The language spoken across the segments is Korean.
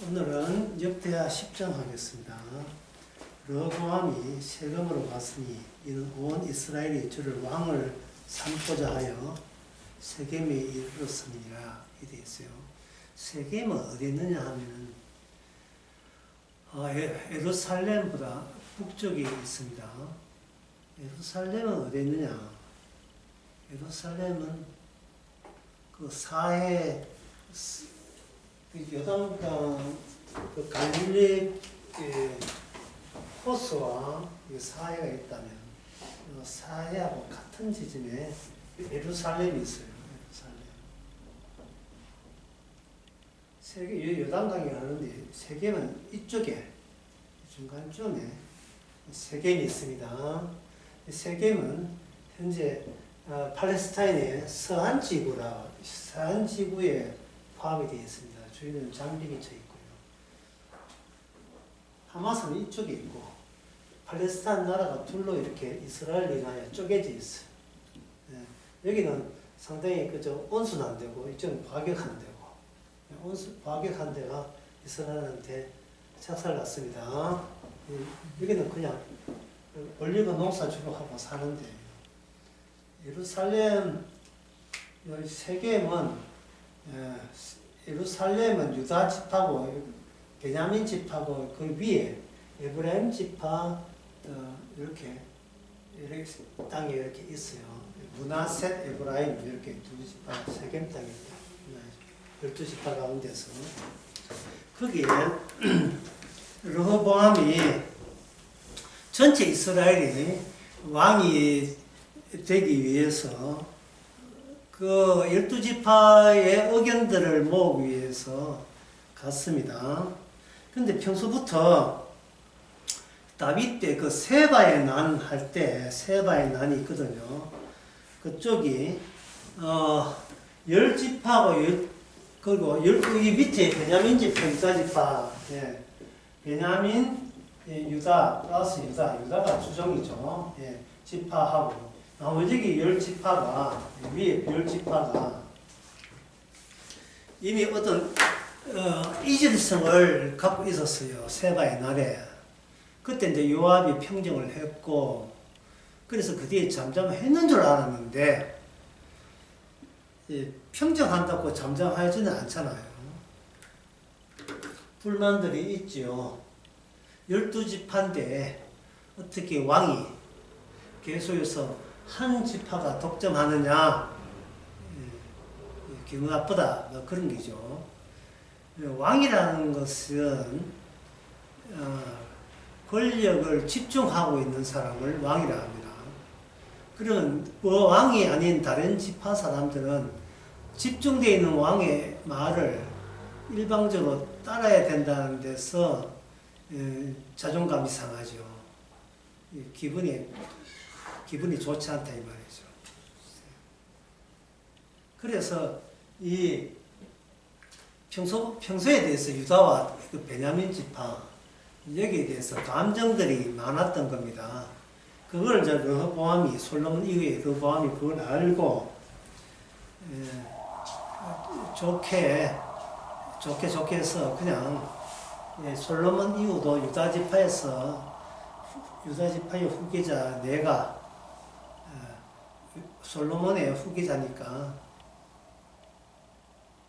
오늘은 역대하 10장 하겠습니다. 르호보암이 세겜으로 갔으니 이는 온 이스라엘이 저를 왕을 삼고자 하여 세겜에 이르렀음이니라. 이렇게 되어 있어요. 세겜은 어디 있느냐 하면은 예루살렘보다 북쪽에 있습니다. 예루살렘은 어디 있느냐? 예루살렘은 그 사해 요단강 그 갈릴리 호수와 사해가 있다면 사해하고 같은 지점에 예루살렘이 있어요. 예루살렘. 요단강이 가는데 세겜은 이쪽에 중간쯤에 세겜이 있습니다. 세겜은 현재 팔레스타인의 서한 지구에 포함이 되어 있습니다. 주위는 장벽이 쳐 있고요. 하마스는 이쪽에 있고 팔레스타인 나라가 둘로 이렇게 이스라엘을 인하여 쪼개져 있어요. 여기는 상당히 온순한 데고 이쪽은 과격한 데고 과격한 데가 이스라엘한테 착살났습니다. 여기는 그냥 올리브 농사 주로 하고 사는데 예루살렘 세겜은 예루살렘은 유다 지파고 베냐민 지파고 그 위에 에브라임 지파 이렇게 땅에 이렇게 있어요. 므낫셋 에브라임 이렇게 두 지파 세겜 땅에 12지파 가운데서 거기에 르호보암이 전체 이스라엘이 왕이 되기 위해서 그 12지파의 의견들을 모으기 위해서 갔습니다. 근데 평소부터 다윗 때 그 세바의 난 할 때 세바의 난이 있거든요. 그쪽이 10지파고 그리고 이 밑에 베냐민 지파, 유다 지파, 베냐민, 유다 플러스 유다가 주종이죠. 지파하고 나머지 10지파가 위에 10지파가 이미 어떤 이질성을 갖고 있었어요. 세바의 날에. 그때 이제 요압이 평정을 했고 그래서 그 뒤에 잠잠했는 줄 알았는데 평정한다고 잠잠하지는 않잖아요. 불만들이 있죠. 12지파인데 어떻게 왕이 계속해서 한 지파가 독점하느냐, 기분 나쁘다, 뭐 그런 게죠. 왕이라는 것은 권력을 집중하고 있는 사람을 왕이라 합니다. 그러면 왕이 아닌 다른 지파 사람들은 집중되어 있는 왕의 말을 일방적으로 따라야 된다는 데서 자존감이 상하죠. 기분이 좋지 않다 이 말이죠. 그래서 이 평소에 대해서 유다와 그 베냐민 지파 여기에 대해서 감정들이 많았던 겁니다. 그걸 이제 르호보암이 솔로몬 이후에 르호보암이 그걸 알고 좋게 해서 그냥 솔로몬 이후도 유다 지파의 후계자 내가 솔로몬의 후계자니까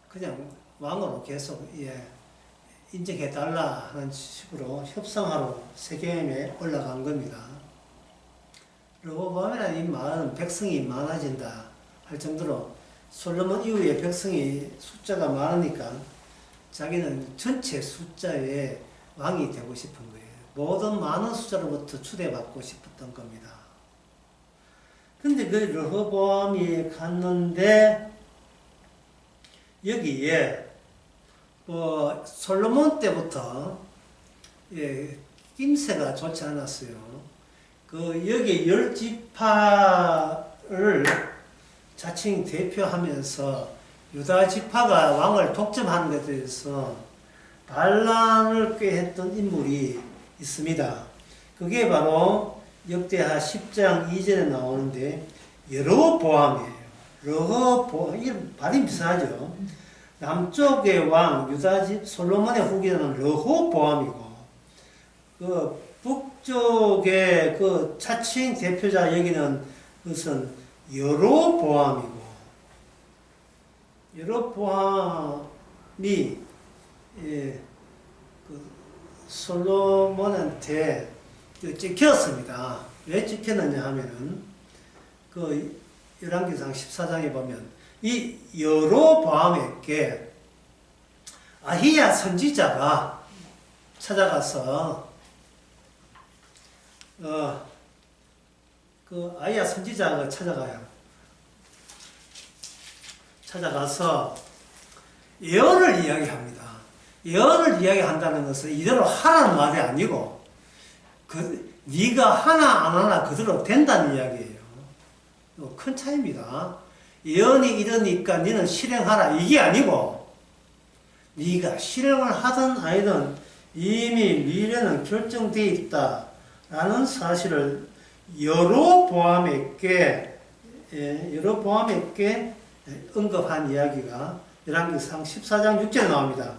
그냥 왕으로 계속 인정해달라 하는 식으로 협상하러 세겜에 올라간 겁니다. 르호보암이라는 이 말은 백성이 많아진다 할 정도로 솔로몬 이후에 백성이 숫자가 많으니까 자기는 전체 숫자의 왕이 되고 싶은 거예요. 모든 많은 숫자로부터 추대받고 싶었던 겁니다. 근데 그 르호보암이 갔는데 여기에 솔로몬 때부터 낌새가 좋지 않았어요. 여기 10지파를 자칭 대표하면서 유다 지파가 왕을 독점하는 것에 대해서 반란을 꾀했던 인물이 있습니다. 그게 바로 역대하 10장 2절에 나오는데 르호보암이에요. 르호보암, 발음 비슷하죠. 남쪽의 왕 유다집 솔로몬의 후계자는 르호보암이고 그 북쪽의 그 차칭 대표자 여기는 것은 여로보암이고 여로보암이 그 솔로몬한테 찍혔습니다. 왜 찍혔느냐 하면은 그 열왕기상 14장에 보면 이 여로보암에게 아히야 선지자가 찾아가서 그 아히야 선지자가 찾아가서 예언을 이야기합니다. 예언을 이야기한다는 것은 이대로 하라는 말이 아니고 네가 하나 안 하나 그대로 된다는 이야기예요. 큰 차이입니다. 예언이 이러니까 너는 실행하라 이게 아니고 네가 실행을 하든 아니든 이미 미래는 결정되어 있다라는 사실을 여로보암에게 언급한 이야기가 열왕기상 14장 6절에 나옵니다.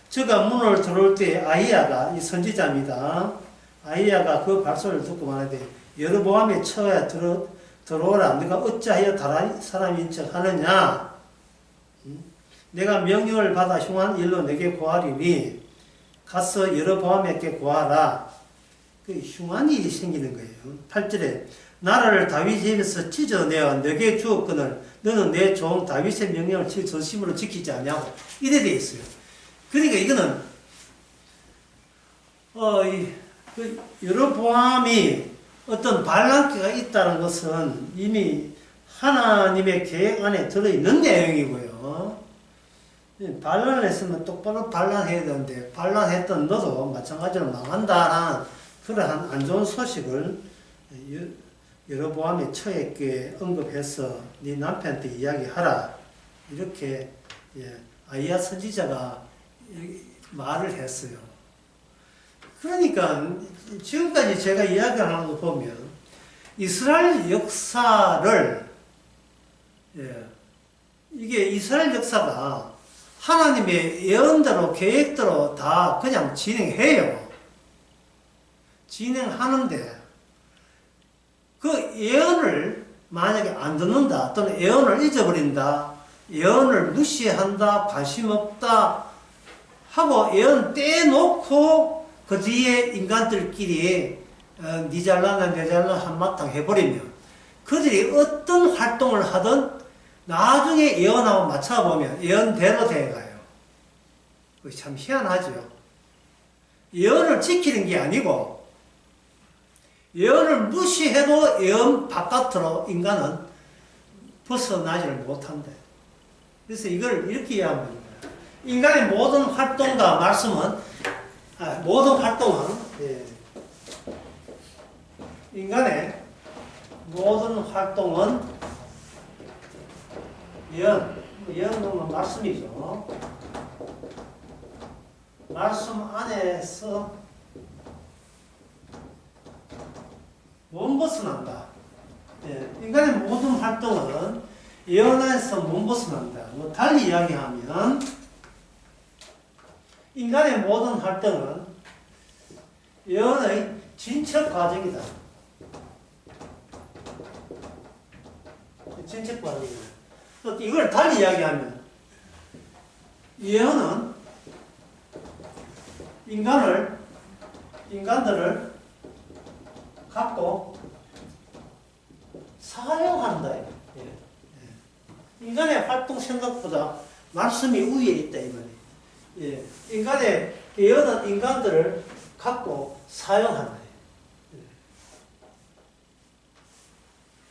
저가 문을 들어올 때 아히야가 이 선지자입니다. 아히야가 그 발소리를 듣고 말하되 여로보암의 처에 들어오라. 네가 어찌하여 다른 사람인 척 하느냐? 내가 명령을 받아 흉한 일로 내게 고하리니 가서 여로보암에게 고하라. 그 흉한 일이 생기는 거예요. 8절에 나라를 다윗 집에서 찢어내어 내게 주었거늘 너는 내 종 다윗의 명령을 전심으로 지키지 않냐고 이래 돼 있어요. 그러니까 이거는 여로보암이 어떤 반란기가 있다는 것은 이미 하나님의 계획 안에 들어있는 내용이고요. 반란을 했으면 똑바로 반란해야 되는데 반란했던 너도 마찬가지로 망한다라는 그러한 안 좋은 소식을 여로보암의 처에게 언급해서 네 남편한테 이야기하라 이렇게 아히야 선지자가 말을 했어요. 그러니까 지금까지 제가 이야기하는 거 보면 이스라엘 역사를 이게 이스라엘 역사가 하나님의 예언대로 계획대로 다 그냥 진행해요. 진행하는데 그 예언을 만약에 안 듣는다 또는 예언을 잊어버린다 예언을 무시한다 관심 없다 하고 예언 떼놓고 그 뒤에 인간들끼리 니 잘나나 내 잘나 한바탕 해버리면 그들이 어떤 활동을 하든 나중에 예언하고 맞춰보면 예언대로 돼가요. 그것이 참 희한하죠. 예언을 지키는 게 아니고 예언을 무시해도 예언 바깥으로 인간은 벗어나지를 못한다. 그래서 이걸 이렇게 이해하면 됩니다. 인간의 모든 활동과 말씀은 인간의 모든 활동은 예언은 말씀이죠. 말씀 안에서 못 벗어난다. 인간의 모든 활동은 예언 안에서 못 벗어난다. 달리 이야기하면 인간의 모든 활동은 예언의 진척 과정이다. 진척 과정이다. 이걸 달리 이야기하면 예언은 인간들을 갖고 사용한다. 인간의 활동 생각보다 말씀이 위에 있다 이 말이에요. 인간의 예언은 인간들을 갖고 사용한다.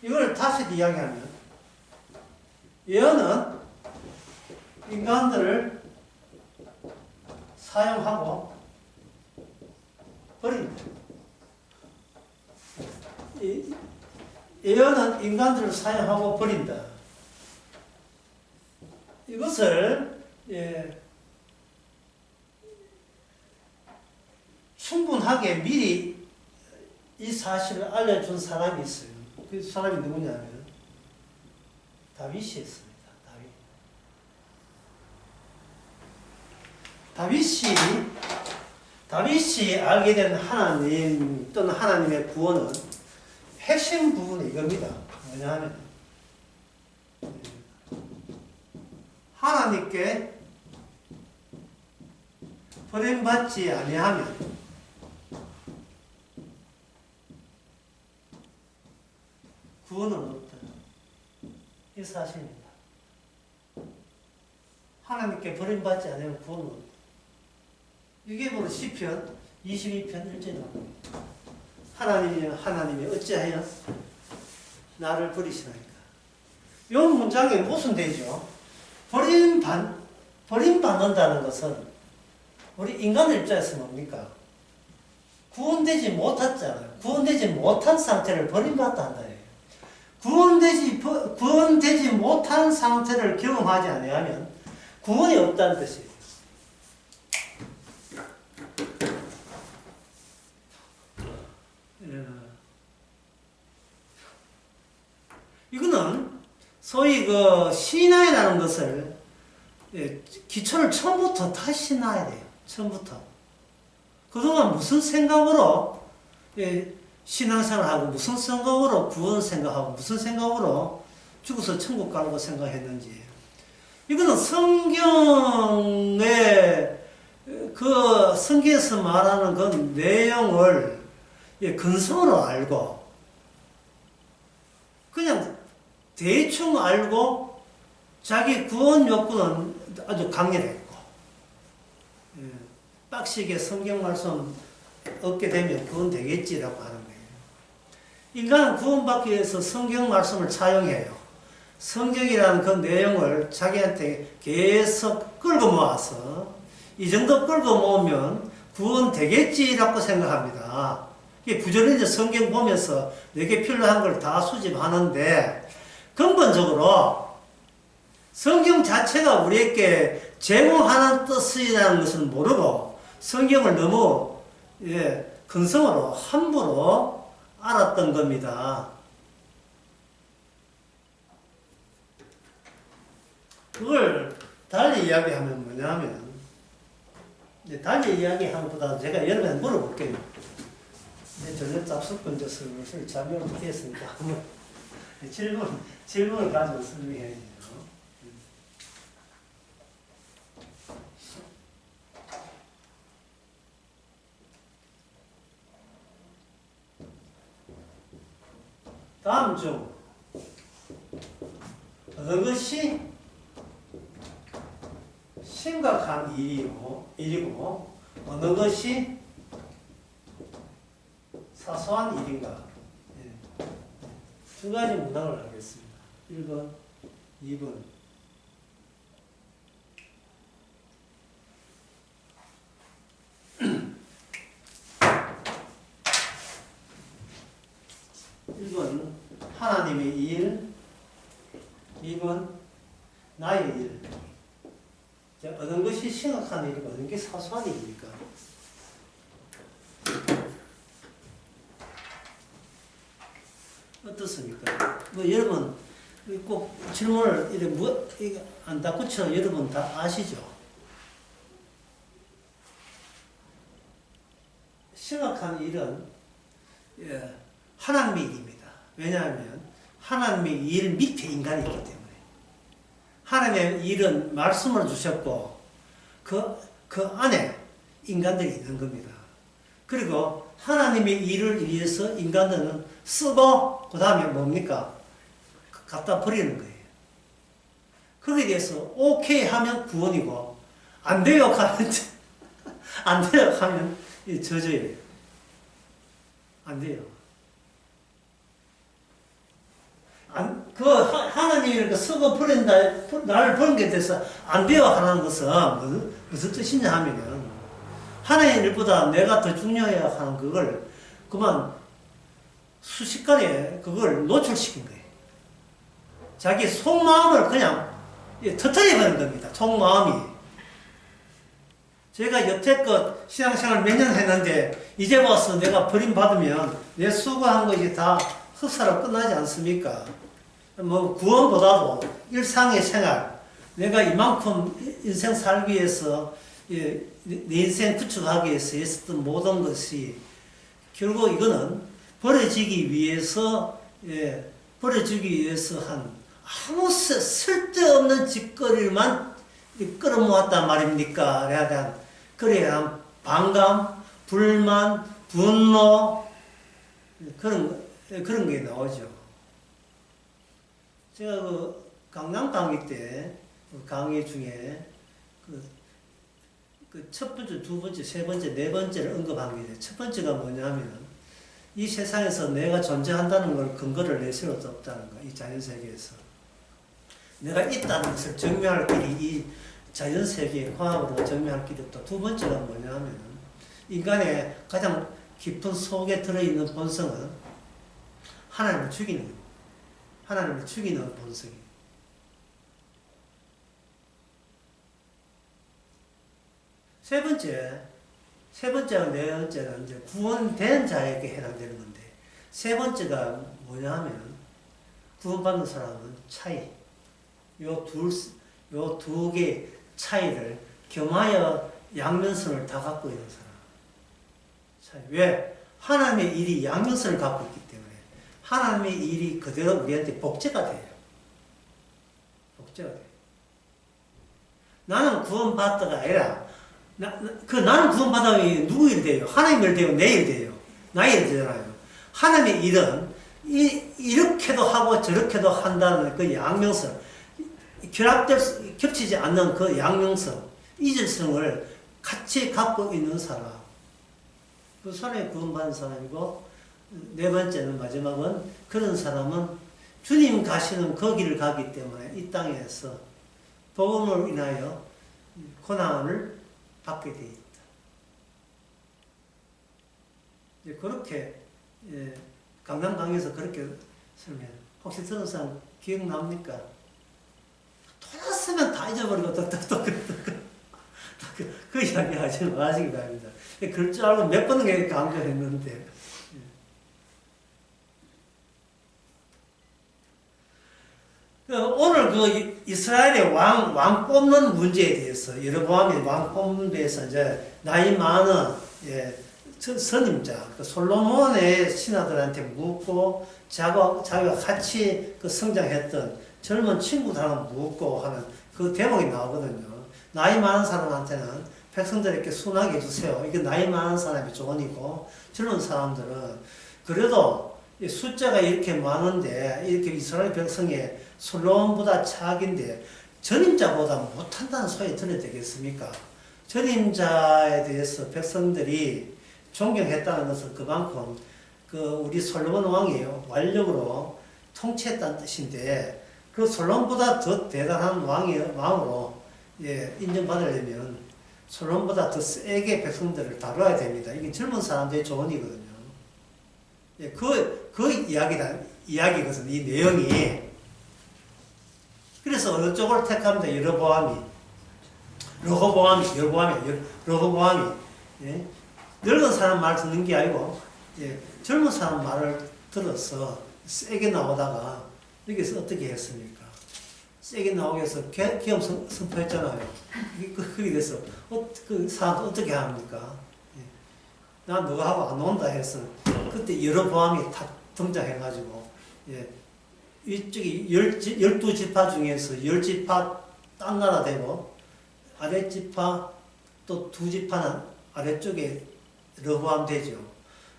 이걸 다시 이야기하면 예언은 인간들을 사용하고 버린다. 예언은 인간들을 사용하고 버린다. 이것을 충분하게 미리 이 사실을 알려준 사람이 있어요. 그 사람이 누구냐면 다윗이었습니다. 다윗이 알게 된 하나님 또는 하나님의 구원은 핵심 부분이 이겁니다. 왜냐하면 하나님께 버림받지 아니하면 구원은 없다. 이 사실입니다. 하나님께 버림받지 않으면 구원은 없다. 이게 바로 시편 22편 1절에 나옵니다. 하나님이 어찌하여 나를 버리시나이까. 이 문장에 무슨 되죠? 버림받는다는 것은 우리 인간의 입장에서 뭡니까? 구원되지 못했잖아요. 구원되지 못한 상태를 버림받다 한다. 구원되지 못한 상태를 경험하지 아니하면 구원이 없다는 뜻이에요. 이거는 소위 그 신앙이라는 것을 기초를 처음부터 다시 놔야 돼요. 처음부터. 그동안 무슨 생각으로 신앙생활하고 무슨 생각으로 구원 생각하고 무슨 생각으로 죽어서 천국 가려고 생각했는지. 이거는 성경에서 말하는 그 내용을 근성으로 알고 그냥 대충 알고 자기 구원 욕구는 아주 강렬했고 빡시게 성경 말씀 얻게 되면 구원 되겠지라고 하는 거예요. 인간은 구원받기 위해서 성경 말씀을 차용해요. 성경이라는 그 내용을 자기한테 계속 끌고 모아서 이 정도 끌고 모으면 구원 되겠지라고 생각합니다. 이게 부지런히 성경 보면서 내게 필요한 걸 다 수집하는데 근본적으로 성경 자체가 우리에게 제공하는 뜻이라는 것을 모르고 성경을 너무 근성으로 함부로 알았던 겁니다. 그걸 달리 이야기하면 뭐냐면 달리 이야기하는 것보다 제가 여러분한테 물어볼게요. 저녁 잡수권 것을 잠이 어떻게 했습니까? 질문을 가지고 설명해야죠. 다음 중 어느 것이 심각한 일이고 어느 것이 사소한 일인가? 두 가지 문항을 하겠습니다. 1번, 2번. 1번 하나님의 일, 2번 나의 일. 자, 어느 것이 심각한 일이고 어느 게 사소한 일입니까? 어떻습니까? 여러분 꼭 질문을 이게 안 닫고처럼 여러분 다 아시죠? 심각한 일은 하나님의 일입니다. 왜냐하면 하나님의 일 밑에 인간이 있기 때문에 하나님의 일은 말씀을 주셨고 그 안에 인간들이 있는 겁니다. 그리고 하나님의 일을 위해서 인간들은 쓰고 그 다음에 뭡니까? 갖다 버리는 거예요. 거기에 대해서 오케이 하면 구원이고 안 돼요 하면 안 돼요 하면 저주예요. 안 돼요. 하나님이 쓰고 버린다, 나를 버린 게 돼서 안 돼요 하는 것은 무슨 뜻이냐 하면은 하나의 일보다 내가 더 중요해야 하는 그걸 그만 순식간에 그걸 노출시킨 거예요. 자기 속마음을 그냥 터뜨려버린 겁니다. 속마음이. 제가 여태껏 신앙생활 몇 년 했는데 이제 와서 내가 버림받으면 내 수고한 거 이제 다 흑사로 끝나지 않습니까? 뭐 구원보다도 일상의 생활, 내가 이만큼 인생 살기 위해서 내 인생 구축하기 위해서 했었던 모든 것이 결국 이거는 버려지기 위해서 한 아무 쓸데없는 짓거리만 끌어모았단 말입니까? 그래야 한 반감, 불만, 분노 그런 게 나오죠. 제가 그 강남 강의 때 강의 중에 그 첫 번째, 두 번째, 세 번째, 네 번째를 언급한 게 있어요. 첫 번째가 뭐냐면 이 세상에서 내가 존재한다는 걸 근거를 낼 수는 없다는 거. 이 자연세계에서 내가 있다는 것을 증명할 길이 이 자연세계 과학으로 증명할 길이 없다. 두 번째가 뭐냐면 인간의 가장 깊은 속에 들어있는 본성은 하나님을 죽이는 본성이에요. 세 번째와 네 번째는 이제 구원된 자에게 해당되는 건데, 세 번째가 뭐냐 하면, 구원받는 사람은 차이. 요 두 개의 차이를 겸하여 양면성을 다 갖고 있는 사람. 차이. 왜? 하나님의 일이 양면성을 갖고 있기 때문에, 하나님의 일이 그대로 우리한테 복제가 돼요. 복제가 돼요. 나는 구원받다가 아니라, 나는 구원받으면 누구 일 돼요? 하나님 일 돼요? 내 일 돼요? 나의 일 되잖아요. 하나님의 일은 이렇게도 하고 저렇게도 한다는 그 양명성, 겹치지 않는 그 양명성, 이질성을 같이 갖고 있는 사람. 그 사람이 구원받은 사람이고, 네 번째는 마지막은 그런 사람은 주님 가시는 거기를 가기 때문에 이 땅에서 복음을 인하여 고난을 받게 되어 있다. 그렇게 강남 강의에서 그렇게 설명. 혹시 들은 사람 기억납니까? 돌았으면 다 잊어버리고 그 이야기 하지 마시기 바랍니다. 그럴 줄 알고 몇 번을 강조했는데. 오늘 그 이스라엘의 왕 뽑는 문제에 대해서, 여로보암이 왕 뽑는 데에서 이제 나이 많은 선임자, 그 솔로몬의 신하들한테 묻고 자기가 같이 그 성장했던 젊은 친구들하고 묻고 하는 그 대목이 나오거든요. 나이 많은 사람한테는 백성들에게 순하게 해주세요. 이게 나이 많은 사람이 조언이고, 젊은 사람들은 그래도 숫자가 이렇게 많은데, 이렇게 이스라엘 백성의 솔로몬보다 차악인데 전임자보다 못한다는 소리 들어야 되겠습니까? 전임자에 대해서 백성들이 존경했다는 것은 그만큼 그 우리 솔로몬 왕이 완력으로 통치했다는 뜻인데, 그 솔로몬보다 더 대단한 왕으로 인정받으려면 솔로몬보다 더 세게 백성들을 다뤄야 됩니다. 이게 젊은 사람들의 조언이거든요. 그 이야기거든, 이 내용이. 그래서 어느 쪽을 택합니다. 여로보암이 늙은 사람 말 듣는 게 아니고 젊은 사람 말을 들어서 세게 나오다가 여기서 어떻게 했습니까? 세게 나오기 위해서 계엄 선포했잖아요. 그게 돼서 그 사람 어떻게 합니까? 난 너가 하고 안 온다 해서 그때 여로보암이 다 등장해가지고 이쪽이 12지파 중에서 10지파 딴 나라 되고, 아랫지파 또 2지파는 아래쪽에 러보암 되죠.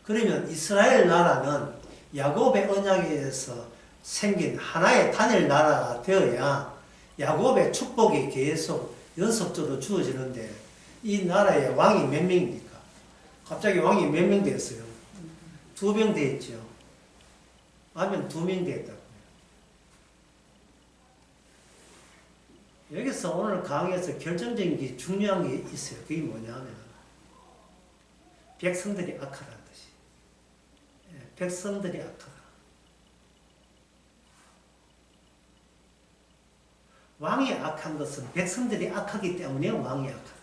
그러면 이스라엘 나라는 야곱의 언약에 의해서 생긴 하나의 단일 나라가 되어야 야곱의 축복이 계속 연속적으로 주어지는데, 이 나라에 왕이 몇 명입니까? 갑자기 왕이 몇 명 되었어요? 2명 되었죠. 아니면 2명 되었다. 여기서 오늘 강의에서 결정적인 게 중요한 게 있어요. 그게 뭐냐면 백성들이 악하다는 뜻이. 백성들이 악하다. 왕이 악한 것은 백성들이 악하기 때문에 왕이 악하다.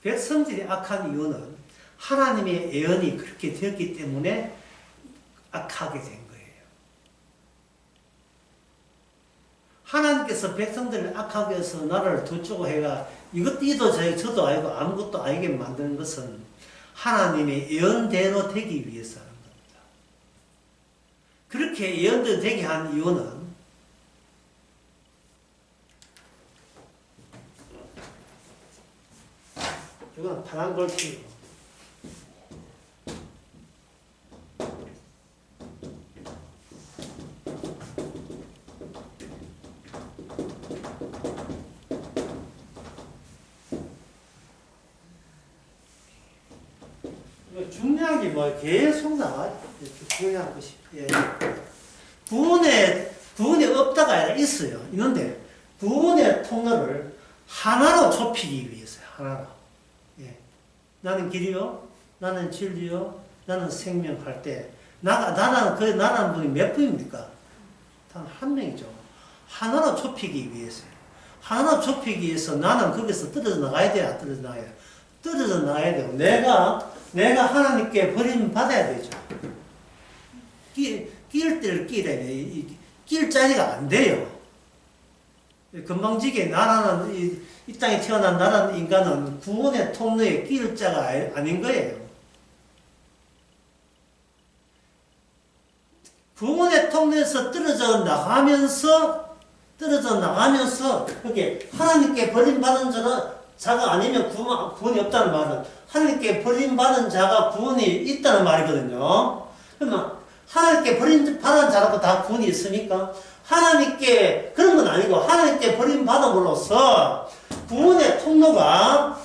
백성들이 악한 이유는 하나님의 예언이 그렇게 되었기 때문에 악하게 된 거예요. 하나님께서 백성들을 악하게 해서 나라를 두쪽고 해가 이도 저도 알고 아무것도 알게 만드는 것은 하나님의 예언대로 되기 위해서 하는 겁니다. 그렇게 예언대로 되게 한 이유는 이건 파란 글씨고 중요한 게 뭐 계속 나와요. 중요한 것이. 예. 구원에 없다가 아니라 있어요. 있는데 구원의 통로를 하나로 좁히기 위해서요. 하나로. 예. 나는 길이요, 나는 진리요, 나는 생명 할 때 나라는 분이 몇 분입니까? 단 한 명이죠. 하나로 좁히기 위해서요. 하나로 좁히기 위해서 나는 거기서 떨어져 나가야 돼요? 떨어져 나가야 돼요? 떨어져 나가야 돼요. 내가 하나님께 버림받아야 되죠. 낄 때를 끼래야 돼. 낄 자리가 안 돼요. 금방지게 나라는, 이 땅에 태어난 나라는 인간은 구원의 통로에 끼일 자가 아닌 거예요. 구원의 통로에서 떨어져 나가면서, 그게 하나님께 버림받은 자가 아니면 구원이 없다는 말은 하나님께 버림받은 자가 구원이 있다는 말이거든요. 그러면 하나님께 버림받은 자라고 다 구원이 있습니까? 하나님께 그런 건 아니고 하나님께 버림받음으로써 구원의 통로가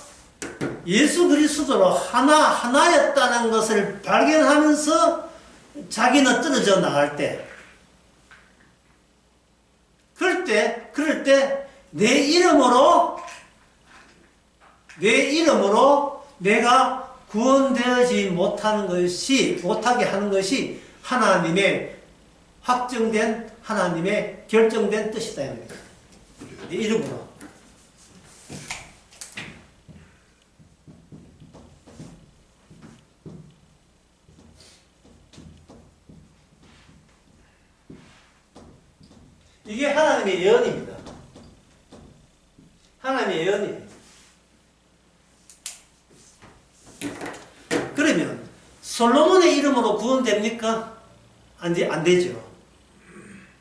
예수 그리스도로 하나였다는 것을 발견하면서 자기는 떨어져 나갈 때 그럴 때 내 이름으로 내가 구원되지 못하게 하는 것이 하나님의 확정된, 하나님의 결정된 뜻이다. 내 이름으로. 이게 하나님의 예언입니다. 하나님의 예언이에요. 그러면 솔로몬의 이름으로 구원됩니까? 안 되죠.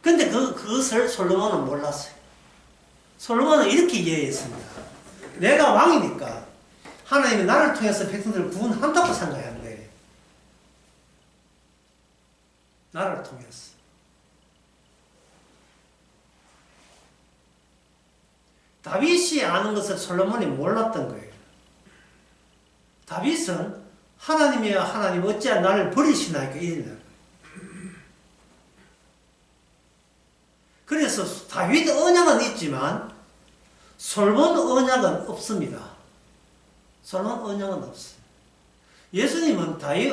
근데 그것을 솔로몬은 몰랐어요. 솔로몬은 이렇게 이해했습니다. 내가 왕이니까 하나님이 나를 통해서 백성들을 구원한다고 생각하는 거예요. 나를 통해서. 다윗이 아는 것을 솔로몬이 몰랐던 거예요. 다윗은 하나님이야 하나님 어찌 나를 버리시나이까 이랬나. 그래서 다윗 언약은 있지만 솔몬 언약은 없습니다. 솔몬 언약은 없어요. 예수님은 다윗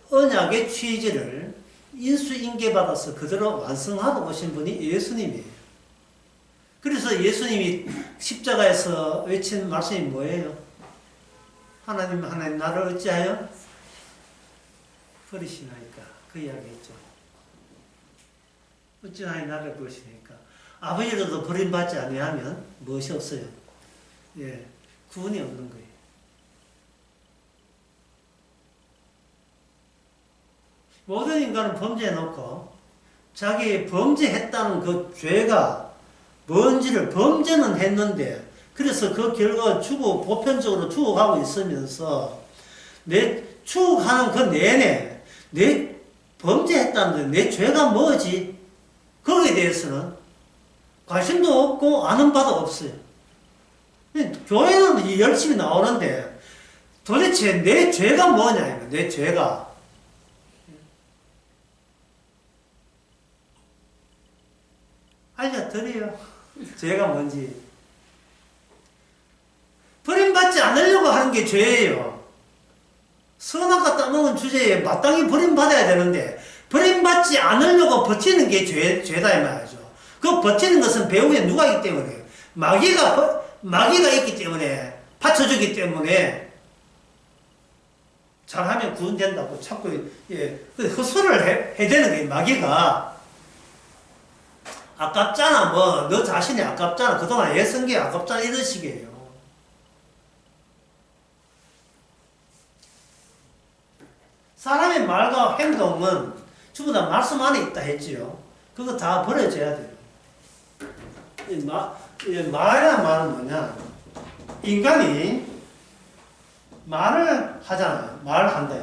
언약의 취지를 인수인계받아서 그대로 완성하고 오신 분이 예수님이에요. 그래서 예수님이 십자가에서 외친 말씀이 뭐예요? 하나님 나를 어찌하여 버리시나이까 그 이야기했죠. 어찌하여 나를 버리시나이까. 아버지로도 버림받지 아니하면 무엇이 없어요? 예, 구원이 없는 거예요. 모든 인간은 범죄해놓고 자기 범죄했다는 그 죄가 뭔지를 범죄는 했는데 그래서 그 결과가 보편적으로 추구하고 있으면서 내 추구하는 그 내내 내 범죄했다는데 내 죄가 뭐지? 거기에 대해서는 관심도 없고 아는 바도 없어요. 교회는 열심히 나오는데 도대체 내 죄가 뭐냐? 내 죄가. 알려드려요. 죄가 뭔지. 버림받지 않으려고 하는 게 죄예요. 선악과 따먹은 주제에 마땅히 버림받아야 되는데 버림받지 않으려고 버티는 게 죄다 이 말이죠. 그 버티는 것은 배후에 누가 있기 때문에 마귀가 있기 때문에 받쳐주기 때문에 잘하면 구원된다고 자꾸 헛소리를 해대는 거예요. 마귀가 아깝잖아. 뭐 너 자신이 아깝잖아. 그동안 애쓴 게 아깝잖아. 이런 식이에요. 사람의 말과 행동은 전부 다 말씀 안에 있다 했지요. 그거 다 버려져야 돼요. 말이라는 말은 뭐냐? 인간이 말을 하잖아요. 말을 한다.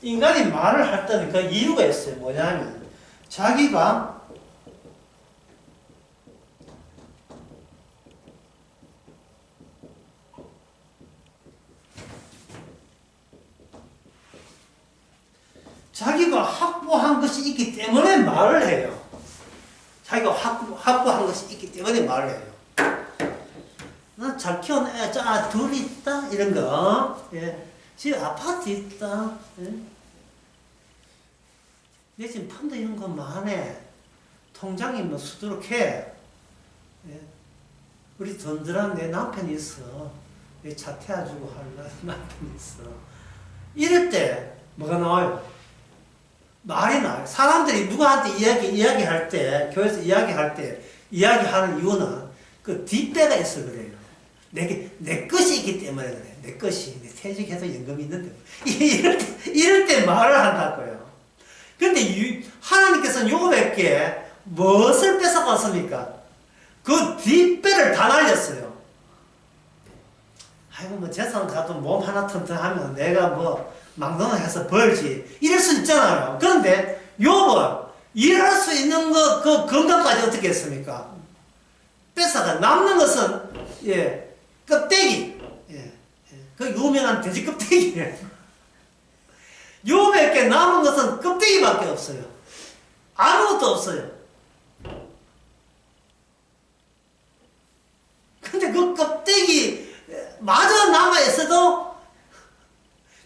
인간이 말을 할 때는 그 이유가 있어요. 뭐냐면 자기가 확보한 것이 있기 때문에 말을 해요. 자기가 확보한 것이 있기 때문에 말을 해요. 난 잘 키운 애, 둘 있다, 이런 거. 예. 집 아파트 있다. 예. 내 집 펀드 이런 거 많네. 통장이 뭐 수두룩해. 예. 우리 든든한 내 남편이 있어. 내 차 태워주고 할 남편이 있어. 이럴 때 뭐가 나와요? 말이 나와요. 사람들이 누구한테 이야기할 때, 교회에서 이야기할 때, 이야기하는 이유는 그 뒷배가 있어 그래요. 내 것이 있기 때문에 그래. 내 것이. 내 퇴직해서 연금이 있는데. 이럴 때 말을 한다고요. 근데 하나님께서는 요거밖에 무엇을 뺏어갔습니까? 그 뒷배를 다 날렸어요. 아이고, 뭐 재산 가도 몸 하나 튼튼하면 내가 뭐 막론을 해서 벌지. 이럴 수 있잖아요. 그런데 욥은 일할 수 있는 그 건강까지 어떻게 했습니까? 뺏어가. 남는 것은, 예, 껍데기. 예, 그 유명한 돼지 껍데기예요. 욥에게 남은 것은 껍데기밖에 없어요. 아무것도 없어요. 근데 그 껍데기 마저 남아있어도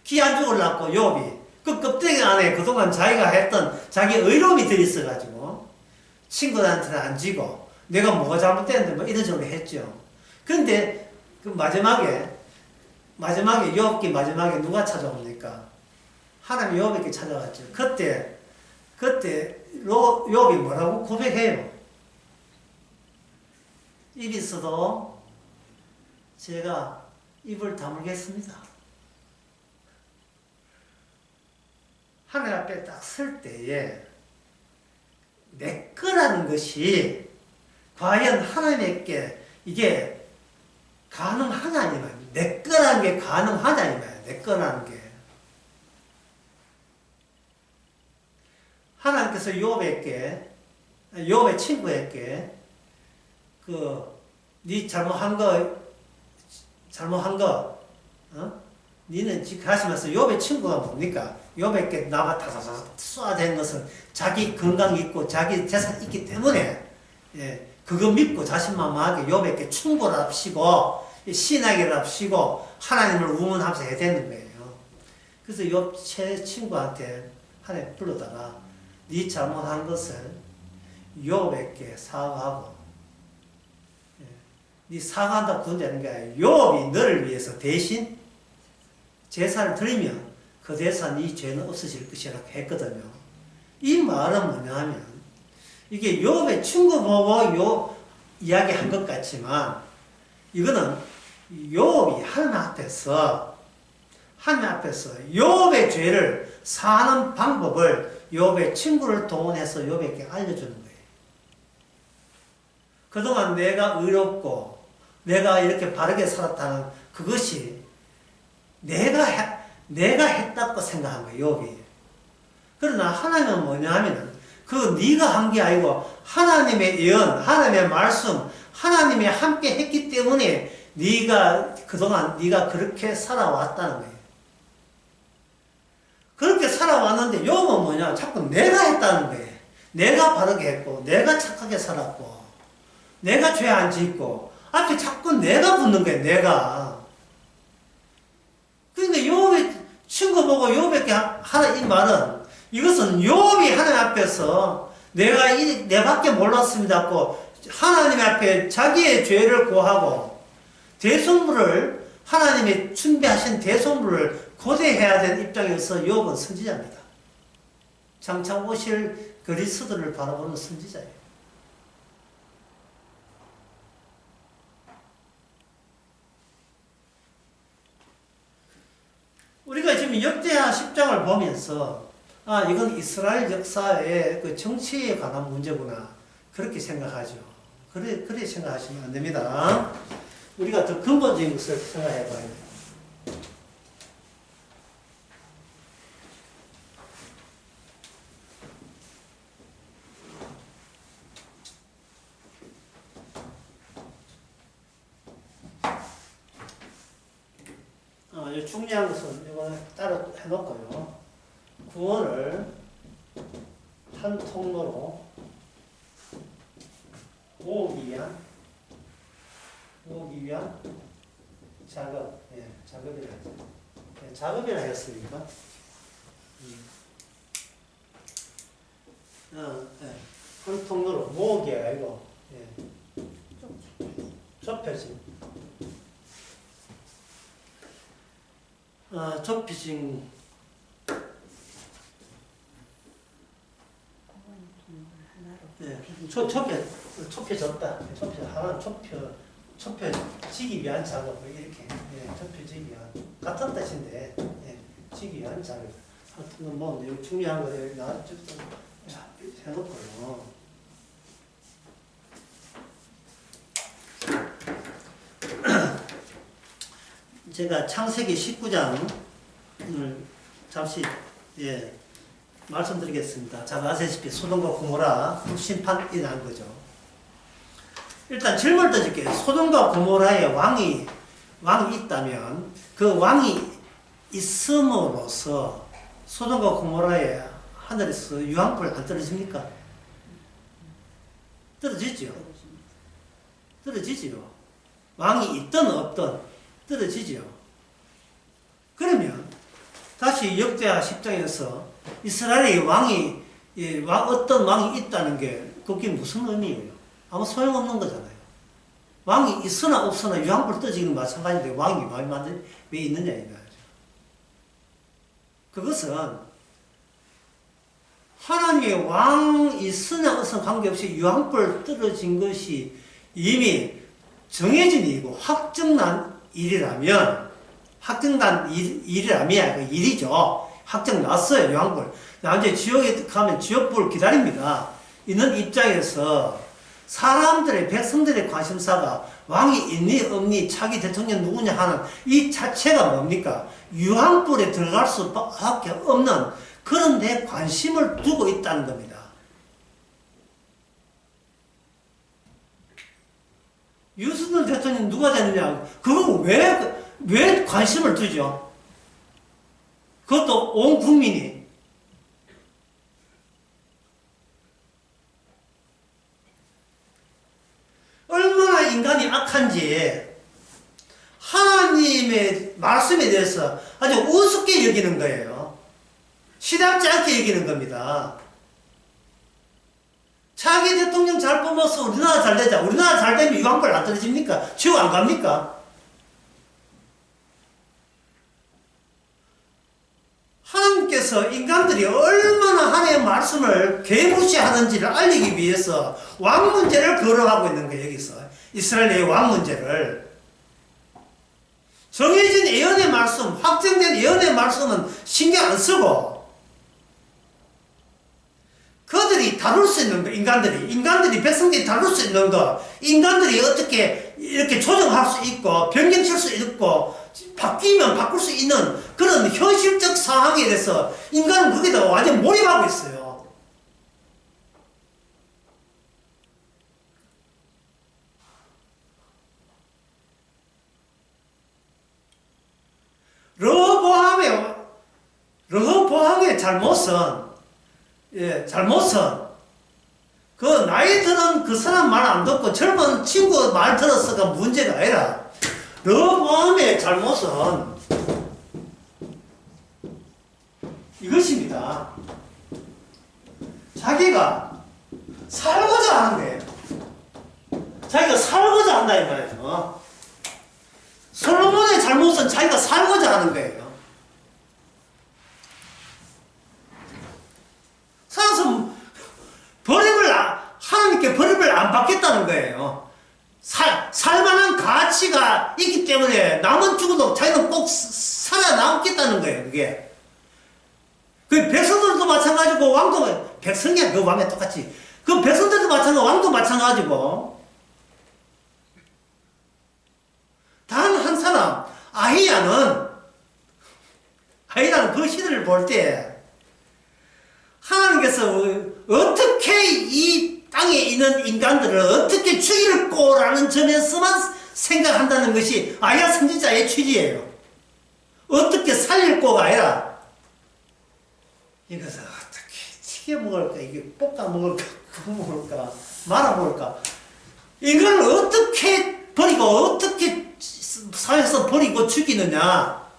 기 안 죽으려고 욥이 그 껍데기 안에 그동안 자기가 했던 자기 의로움이 들어있어가지고 친구들한테는 안 지고 내가 뭐가 잘못됐는데 뭐 이런저런 했죠. 그런데 그 마지막에 욥기 마지막에 누가 찾아옵니까? 하나님 욥에게 찾아왔죠. 그때 욥이 뭐라고 고백해요? 입이 있어도 제가 입을 다물겠습니다. 하늘 앞에 딱 설 때에 내 거라는 것이 과연 하나님께 이게 가능하냐 이 말이에요. 내 거라는 게 가능하냐 이 말이에요. 내 거라는 게. 하나님께서 욥의 친구에게 네 잘못한 거, 니는 지금 하시면서 욥의 친구가 뭡니까? 욥에게 나가 다다닥 쏘아댄 것은 자기 건강이 있고 자기 재산이 있기 때문에, 예, 그거 믿고 자신만만하게 욥에게 충고랍시고 신학이랍시고 하나님을 우문하면서 해야 되는 거예요. 그래서 욥 제 친구한테 하나님 불러다가 네 잘못한 것을 욥에게 사과하고, 네 사과한다고 돈다는 게 아니라 욥이 너를 위해서 대신 제사를 드리면 그 대사 네 죄는 없어질 것이라고 했거든요. 이 말은 뭐냐 하면 이게 욥의 친구 보고 이야기한 것 같지만 이거는 욥이 하나님 앞에서 욥의 죄를 사는 방법을 욥의 친구를 동원해서 욥에게 알려주는 거예요. 그동안 내가 의롭고 내가 이렇게 바르게 살았다는 그것이 내가 했다고 생각한 거예요, 욥이. 그러나 하나님은 뭐냐 하면은 그 네가 한 게 아니고 하나님의 예언, 하나님의 말씀, 하나님이 함께 했기 때문에 그동안 네가 그렇게 살아왔다는 거예요. 그렇게 살아왔는데 욥은 뭐냐? 자꾸 내가 했다는 거예요. 내가 바르게 했고 내가 착하게 살았고 내가 죄 안 짓고 앞에 자꾸 내가 붙는 거예요. 내가. 그러니까 욥의 친구 보고 욥에게 하는 이 말은 이것은 욥이 하나님 앞에서 내가 내밖에 몰랐습니다 고 하나님 앞에 자기의 죄를 고하고 대속물을 하나님이 준비하신 대속물을 고대해야 되는 입장에서 욥은 선지자입니다. 장차 오실 그리스도를 바라보는 선지자예요. 보면서 아 이건 이스라엘 역사의 그 정치에 관한 문제구나 그렇게 생각하죠. 그래 생각하시면 안 됩니다. 우리가 더 근본적인 것을 생각해 봐야 돼요. 중요한 것은 이거 따로 해놓고요. 구원을 한 통로로 모으기 위한 작업, 작업이라 하죠. 작업이라 했으니까. 한 통로로 모으기가 아니고, 좁혀진. 좁혀진. 좁혀졌다. 좁혀지기 위한 작업. 이렇게. 좁혀지기 위한. 같은 뜻인데, 지기 위한 작업. 하여튼 뭐, 중요한 거 내가 좀 해놓고요. 제가 창세기 19장을 잠시, 말씀드리겠습니다. 잘 아시다시피 소돔과 고모라 심판이 난 거죠. 일단 질문을 던질게요. 소돔과 고모라에 왕이 있다면 그 왕이 있음으로써 소돔과 고모라에 하늘에서 유황불 안 떨어집니까? 떨어지죠. 떨어지지요. 왕이 있든 없든 떨어지지요. 그러면 다시 역대하 10장에서 이스라엘의 어떤 왕이 있다는 게 그게 무슨 의미예요? 아무 소용없는 거잖아요. 왕이 있으나 없으나 유황불 떠지기는 마찬가지인데 왕이 왜 있느냐 이거죠. 그것은 하나님의 왕이 있으나 없으나 관계없이 유황불 떨어진 것이 이미 정해진 일이고 확정난 일이라면 그 일이죠. 확정 났어요. 유황불. 나중에 지옥에 가면 지옥불 기다립니다. 있는 입장에서 사람들의 백성들의 관심사가 왕이 있니 없니 차기 대통령 누구냐 하는 이 자체가 뭡니까? 유황불에 들어갈 수밖에 없는 그런 데 관심을 두고 있다는 겁니다. 유승열 대통령 누가 되느냐? 그거 왜 관심을 두죠? 그것도 온 국민이. 얼마나 인간이 악한지 하나님의 말씀에 대해서 아주 우습게 여기는 거예요. 시답지 않게 여기는 겁니다. 차기 대통령 잘 뽑아서 우리나라 잘 되자. 우리나라 잘 되면 유황불 안 떨어집니까? 지옥 안 갑니까? 하나님께서 인간들이 얼마나 하나님의 말씀을 개무시하는지를 알리기 위해서 왕 문제를 거론하고 있는 거예요. 여기서 이스라엘의 왕 문제를. 정해진 예언의 말씀, 확정된 예언의 말씀은 신경 안 쓰고 그들이 다룰 수 있는 거, 인간들이 백성들이 다룰 수 있는 거, 인간들이 어떻게 이렇게 조정할 수 있고 변경칠 수 있고 바뀌면 바꿀 수 있는 그런 현실적 상황에 대해서 인간은 거기다 완전 몰입하고 있어요. 러호보암의 잘못은 그 나이 드는 그 사람 말 안 듣고 젊은 친구 말 들었어가 문제가 아니라 러호보암의 잘못은 이것입니다. 자기가 살고자 하는 거예요. 자기가 살고자 한다 이 말이죠. 솔로몬의 잘못은 자기가 살고자 하는 거예요. 살아서 하나님께 버림을 안 받겠다는 거예요. 살만한 가치가 있기 때문에 남은 죽어도 자기는 꼭 살아남겠다는 거예요. 그게 그 백성들도 마찬가지고 왕도 백성이야 그 왕에 똑같이. 그 백성들도 마찬가지고 왕도 마찬가지고 단 한 사람 아히야는 그 시대를 볼 때 하나님께서 어떻게 이 땅에 있는 인간들을 어떻게 죽일꼬라는 점에서만 생각한다는 것이 아히야 선지자의 취지예요. 어떻게 살릴꼬가 아니라 이것을 어떻게 튀겨 먹을까, 이게 볶아 먹을까, 구워 먹을까, 말아 먹을까, 이걸 어떻게 버리고 어떻게 사회에서 버리고 죽이느냐.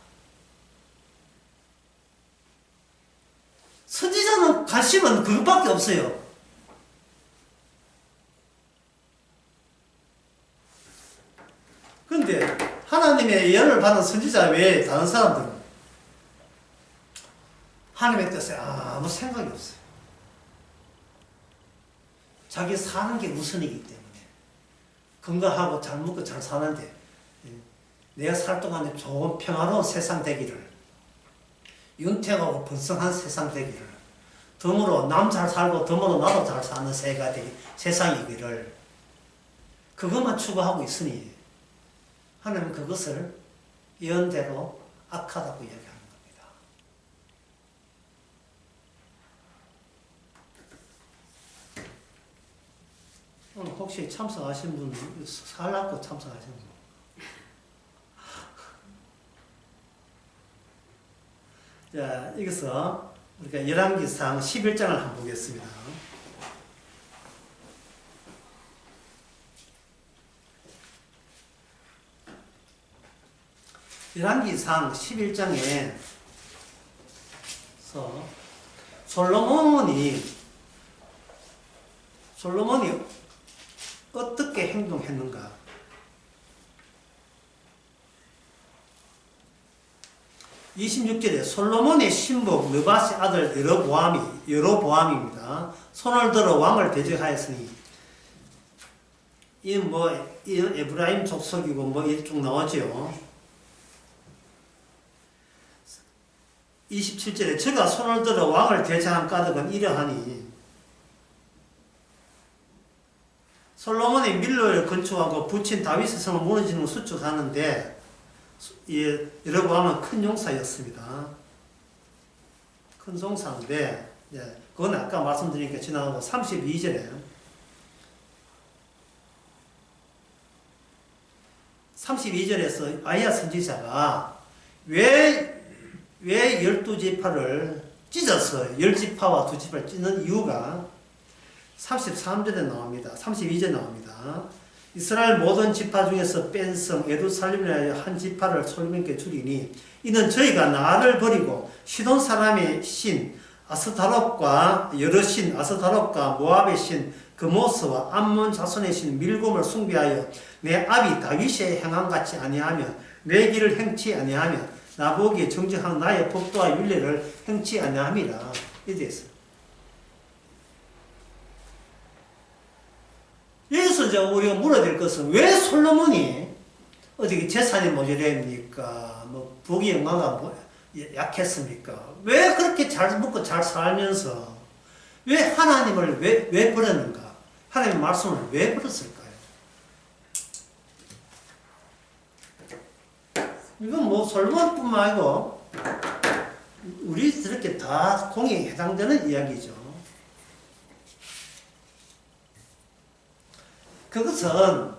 선지자는 관심은 그것밖에 없어요. 그런데 하나님의 예언을 받은 선지자 외에 다른 사람들은 하나님의 뜻에 아무 생각이 없어요. 자기 사는 게 우선이기 때문에 건강하고 잘 먹고 잘 사는데 내가 살 동안에 좋은 평화로운 세상 되기를, 윤택하고 번성한 세상 되기를, 덤으로 남 잘 살고 덤으로 나도 잘 사는 세상이기를 그것만 추구하고 있으니 하나님은 그것을 예언대로 악하다고 이야기합니다. 오늘 혹시 참석하신 분, 살라고 참석하신 분? 자, 여기서 우리가 열왕기상 11장을 한번 보겠습니다. 열왕기상 11장에서 솔로몬이 어떻게 행동했는가? 26절에 솔로몬의 신복 느밧의 아들 여로보암입니다. 손을 들어 왕을 대적하였으니, 이 에브라임 족속이고 쭉 나오죠. 27절에 저가 손을 들어 왕을 대적한 까닭은 이러하니, 솔로몬이 밀로를 건축하고 붙인 다윗의 성을 무너지는 걸 수축하는데 여로보암은 큰 용사였습니다. 큰 용사인데 그건 아까 말씀드리니까 지나가고 32절에서 아히야 선지자가 왜 12지파를 찢어서 10지파와 2지파를 찢는 이유가 33절에 나옵니다. 32절에 나옵니다. 이스라엘 모든 지파 중에서 뺀 성 예루살렘이라 한 지파를 솔로몬께 주리니 이는 저희가 나를 버리고 시돈 사람의 신 아스타롯과 여러 신 아스타롯과 모압의 신 그모스와 암몬 자손의 신 밀곰을 숭배하여 내 아비 다윗의 행함같이 아니하며 내 길을 행치 아니하며 나보기에 정직한 나의 법도와 율례를 행치 아니함이라. 이래 있어요. 여기서 이제 우리가 물어야 될 것은 왜 솔로몬이 어떻게 재산이 모자랍니까? 부귀 영화가 약했습니까? 왜 그렇게 잘 먹고 잘 살면서 왜 하나님을 왜 버렸는가? 하나님의 말씀을 왜 버렸을까요? 이건 솔로몬뿐만 아니고 우리들에게 다 공에 해당되는 이야기죠. 그것은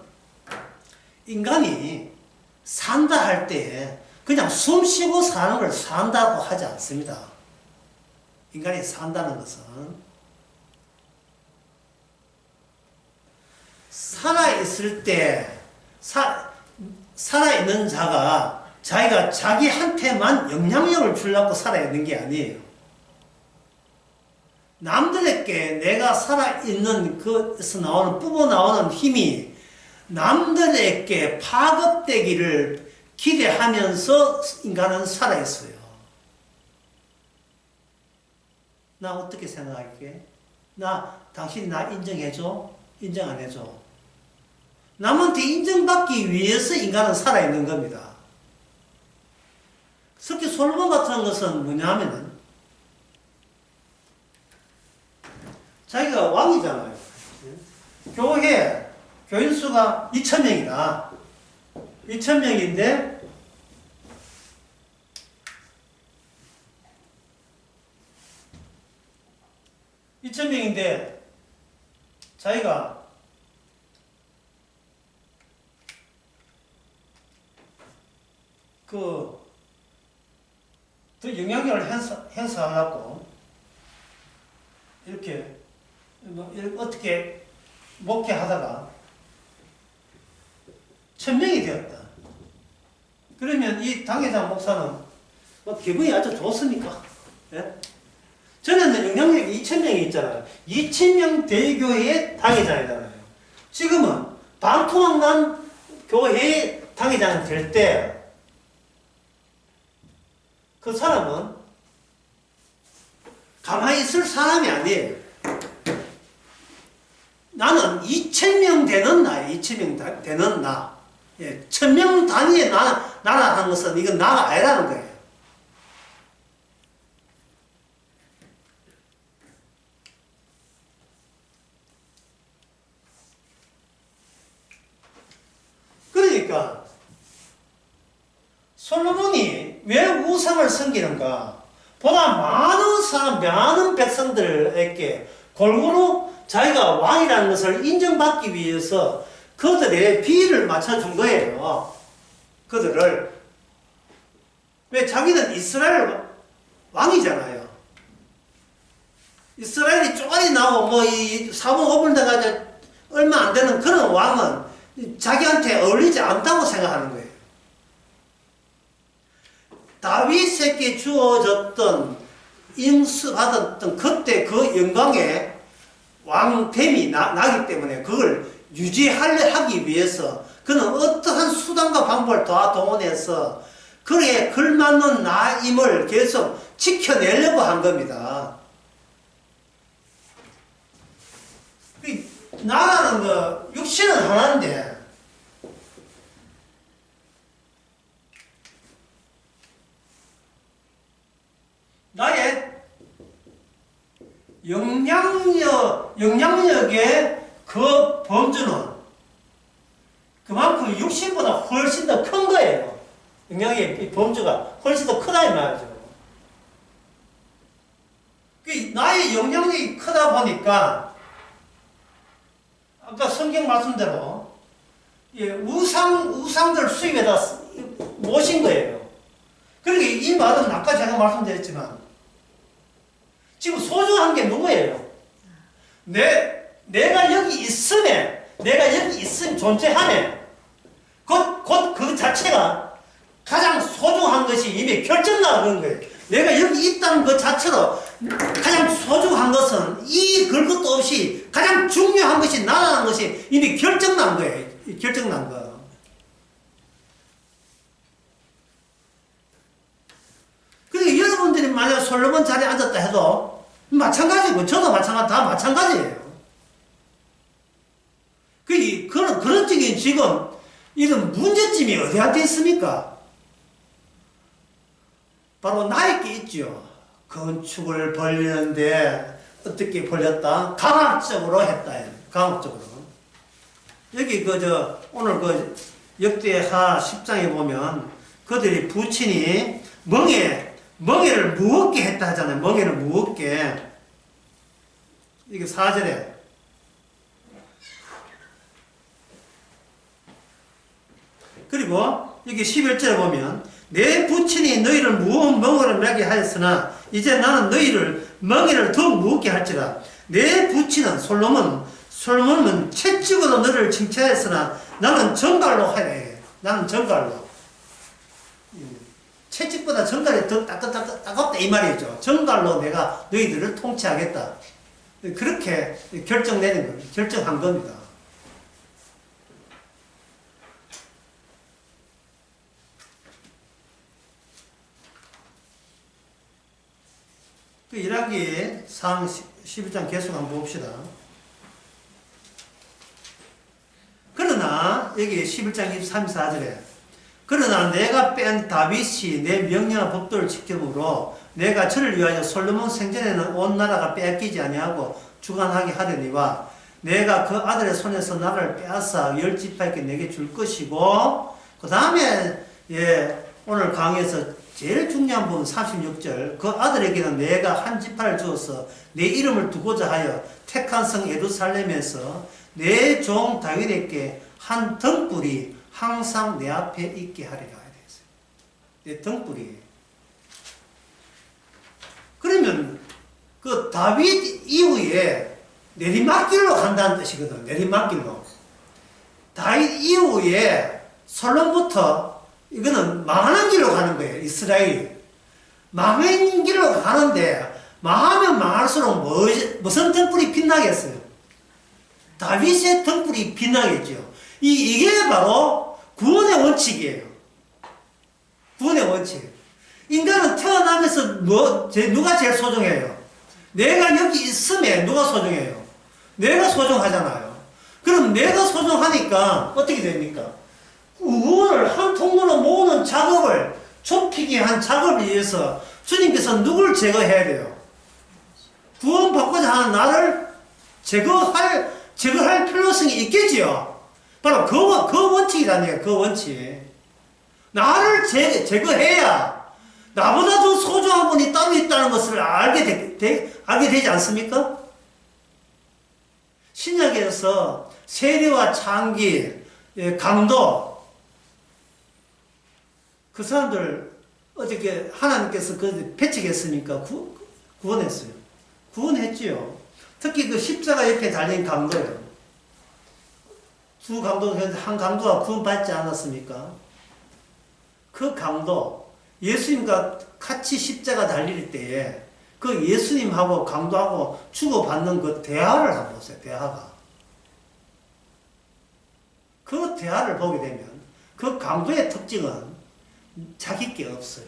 인간이 산다 할 때 그냥 숨 쉬고 사는 걸 산다고 하지 않습니다. 인간이 산다는 것은 살아있을 때 살아있는 자가 자기가 자기한테만 영향력을 주려고 살아있는 게 아니에요. 남들에게 내가 살아있는 것에서 뿜어 나오는 힘이 남들에게 파급되기를 기대하면서 인간은 살아있어요. 나 어떻게 생각할게? 당신이 나 인정해줘? 인정 안 해줘? 남한테 인정받기 위해서 인간은 살아있는 겁니다. 특히 솔로몬 같은 것은 뭐냐면은 자기가 왕이잖아요. 교회 교인 수가 2,000명이다. 2,000명인데 자기가 더 영향력을 행사하려고 이렇게 어떻게 목회하다가 1,000명이 되었다. 그러면 이 당회장 목사는 기분이 아주 좋습니까? 예? 전에는 영향력이 2,000명이 있잖아요. 2,000명 대교회의 당회장이잖아요. 지금은 반토막난 교회의 당회장이 될 때 그 사람은 가만히 있을 사람이 아니에요. 나는 2,000명 되는 나야. 2,000명 되는 나. 예, 1,000명 단위의 나라는 것은 이건 나가 아니라는 거예요. 그러니까 솔로몬이 왜 우상을 섬기는가? 보다 많은 백성들에게 골고루 자기가 왕이라는 것을 인정받기 위해서 그들의 비위를 맞춰준 거예요. 그들을. 왜? 자기는 이스라엘 왕이잖아요. 이스라엘이 쪼가리 나고 이 사분 5분 돼가지고 얼마 안 되는 그런 왕은 자기한테 어울리지 않다고 생각하는 거예요. 다윗에게 주어졌던 인수받았던 그때 그 영광의 왕됨이 나기 때문에 그걸 유지하기 위해서 그는 어떠한 수단과 방법을 다 동원해서 그에 걸맞는 나임을 계속 지켜내려고 한 겁니다. 나라는 육신은 하나인데 나의 영향력의 그 범주는 그만큼 육신보다 훨씬 더 큰 거예요. 영향의 범주가 훨씬 더 크다 이 말이죠. 나의 영향력이 크다 보니까 아까 성경 말씀대로 우상들 수입에다 모신 거예요. 그러니까 이 말은 아까 제가 말씀드렸지만 지금 소중한 게 누구예요? 내가 여기 있으면 존재하네. 곧 그 자체가 가장 소중한 것이 이미 결정나는 거예요. 내가 여기 있다는 것 자체로 가장 소중한 것은 이 그것도 없이 가장 중요한 것이 나라는 것이 이미 결정난 거예요. 결정난 거. 그러니까 여러분들이 만약 솔로몬 자리에 앉았다 해도 마찬가지고 저도 다 마찬가지예요. 그런 적인 지금 이런 문제점이 어디한테 있습니까? 바로 나에게 있죠. 건축을 벌리는데 어떻게 벌렸다? 강압적으로 했다. 강압적으로. 여기 오늘 역대하 10장에 보면 그들이 부친이 멍에를 무겁게 했다 하잖아요. 멍에를 무겁게. 이게 4절에. 그리고 여기 11절에 보면 내 부친이 너희를 무거운 멍에를 매게 하였으나 이제 나는 너희를 멍에를 더욱 무겁게 할지라. 내 부친은 솔로몬은 채찍으로 너를 칭찬했으나 나는 정갈로 하네. 나는 정갈로. 채찍보다 정갈이 더 따갑다 이 말이죠. 정갈로 내가 너희들을 통치하겠다. 그렇게 결정한 겁니다. 그 1학기 상 11장 계속 한번 봅시다. 그러나 여기 11장 23-24절에 그러나 내가 뺀 다윗이 내 명령과 법도를 지킴으로 내가 저를 위하여 솔로몬 생전에는 온 나라가 빼앗기지 아니하고 주관하게 하려니와 내가 그 아들의 손에서 나를 빼앗아 열 지파에게 내게 줄 것이고 그 다음에 오늘 강의에서 제일 중요한 부분 36절 그 아들에게는 내가 한 지파를 주어서 내 이름을 두고자 하여 택한 성 예루살렘에서 내 종 다윗에게 한 등불이 항상 내 앞에 있게 하리라 했어요. 내 등불이. 그러면 그 다윗 이후에 내리막길로 간다는 뜻이거든. 내리막길로. 다윗 이후에 솔로몬부터 이거는 망하는 길로 가는 거예요. 이스라엘이. 망하는 길로 가는데 망하면 망할수록 무슨 등불이 빛나겠어요? 다윗의 등불이 빛나겠죠. 이게 바로 구원의 원칙이에요. 구원의 원칙. 인간은 태어나면서 누가 제일 소중해요? 내가 여기 있음에 누가 소중해요? 내가 소중하잖아요. 그럼 내가 소중하니까 어떻게 됩니까? 구원을 한 통로로 모으는 작업을, 좁히기 한 작업을 위해서 주님께서 누굴 제거해야 돼요? 구원받고자 하는 나를 제거할 필요성이 있겠지요. 바로 그 원칙이라는 그 원칙. 나를 제거해야 나보다 더 소중한 분이 따로 있다는 것을 알게 되지 않습니까? 신약에서 세리와 창기, 강도, 그 사람들 어떻게 하나님께서 배척했습니까? 구원했어요. 구원했지요. 특히 그 십자가 옆에 달린 강도요. 두 강도, 한 강도가 구원받지 않았습니까? 그 강도, 예수님과 같이 십자가 달릴 때에 그 예수님하고 강도하고 주고받는 그 대화를 한번 보세요. 대화가. 그 대화를 보게 되면 그 강도의 특징은 자기 게 없어요.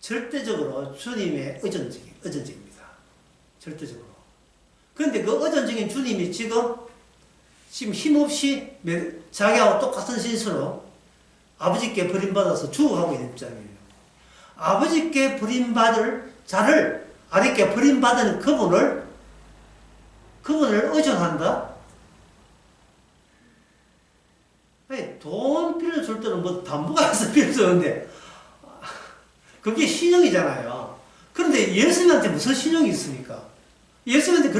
절대적으로 주님의 의존적입니다. 절대적으로. 그런데 그 의존적인 주님이 지금 힘없이 자기하고 똑같은 신수로 아버지께 버림받아서 죽어가고 있는 입장이에요. 아버지께 버림받을 자를 아버지께 버림받은 그분을 의존한다? 아니, 돈 빌려줄 때는 뭐 담보가 있어 빌려주는데 그게 신용이잖아요. 그런데 예수님한테 무슨 신용이 있습니까? 예수님한테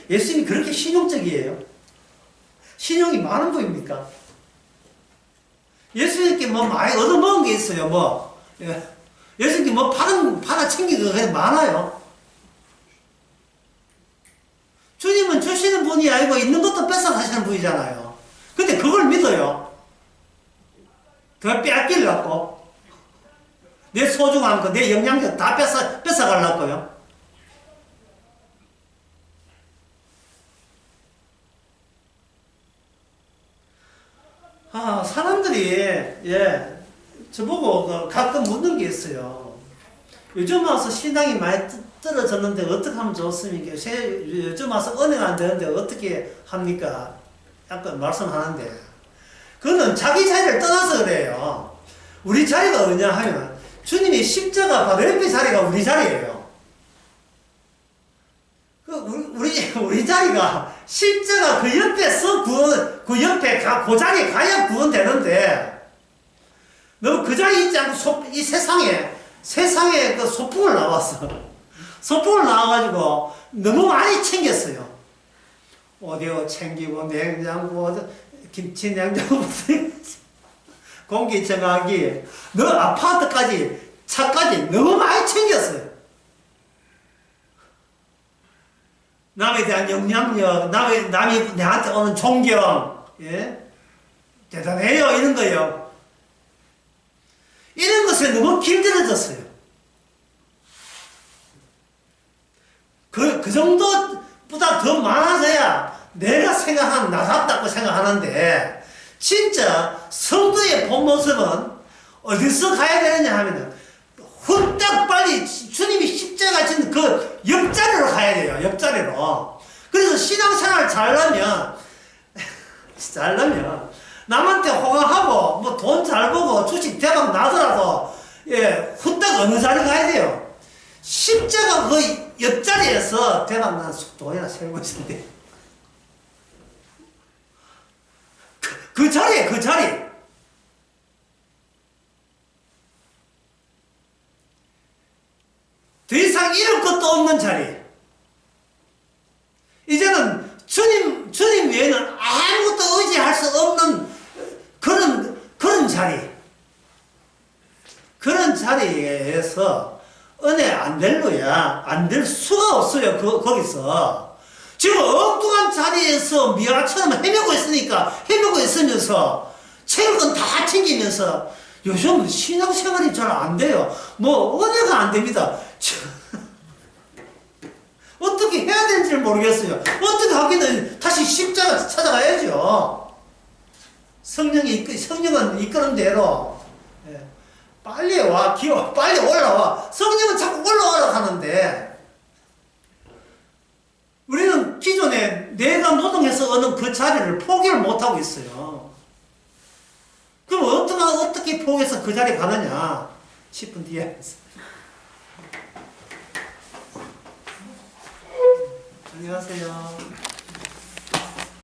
예수님이 그렇게 신용적이에요? 신용이 많은 분입니까? 예수님께 뭐 많이 얻어먹은 게 있어요, 예수님께 뭐 받아 챙긴 게 많아요. 주님은 주시는 분이 아니고 있는 것도 뺏어가시는 분이잖아요. 근데 그걸 믿어요. 그걸 빼앗기려고. 내 소중한 거, 내 영양제 다 뺏어가려고요. 사람들이, 저보고 가끔 묻는 게 있어요. 요즘 와서 신앙이 많이 떨어졌는데 어떻게 하면 좋습니까? 요즘 와서 은혜가 안 되는데 어떻게 합니까? 약간 말씀하는데, 그거는 자기 자리를 떠나서 그래요. 우리 자리가 어디냐 하면, 주님이 십자가 바로 옆에 자리가 우리 자리예요. 우리 자리가 십자가 그 옆에서 그 옆에 그 자리에 가야 구원되는데, 너 그 자리에 있지 않고 이 세상에 그 소풍을 나왔어. 소풍을 나와가지고 너무 많이 챙겼어요. 오디오 챙기고, 냉장고, 김치 냉장고, 공기청하기, 너 아파트까지, 차까지 너무 많이 챙겼어요. 남에 대한 영향력, 남이 내한테 오는 존경, 대단해요, 이런 거요. 이런 것에 너무 길들여졌어요. 그 정도보다 더 많아져야 내가 생각한 나답다고 생각하는데, 진짜 성도의 본 모습은 어디서 가야 되느냐 하면은, 후딱 빨리 주님이 십자가 진 그 옆자리로 가야 돼요. 옆자리로. 그래서 신앙생활 잘하면 남한테 호강하고 뭐 돈 잘 보고 주식 대박 나더라도 후딱 어느 자리 가야 돼요. 십자가 그 옆자리에서 대박난 속도에나 세우고 있는데 그 자리에 그 자리 더 이상 잃을 것도 없는 자리 이제는 주님 외에는 아무것도 의지할 수 없는 그런 자리 그런 자리에서 은혜 안 될로야 안 될 수가 없어요. 거기서 지금 엉뚱한 자리에서 미아처럼 헤매고 있으면서 챙길 건 다 챙기면서 요즘 신앙생활이 잘 안 돼요. 뭐 은혜가 안 됩니다. 어떻게 해야 되는지 모르겠어요. 어떻게 하기는 다시 십자가 찾아가야죠. 성령은 이끄는 대로 빨리 와, 빨리 올라와. 성령은 자꾸 올라오라고 하는데, 우리는 기존에 내가 노동해서 얻는 그 자리를 포기를 못하고 있어요. 그럼 어떻게 포기해서 그 자리에 가느냐 싶은 뒤에. 안녕하세요.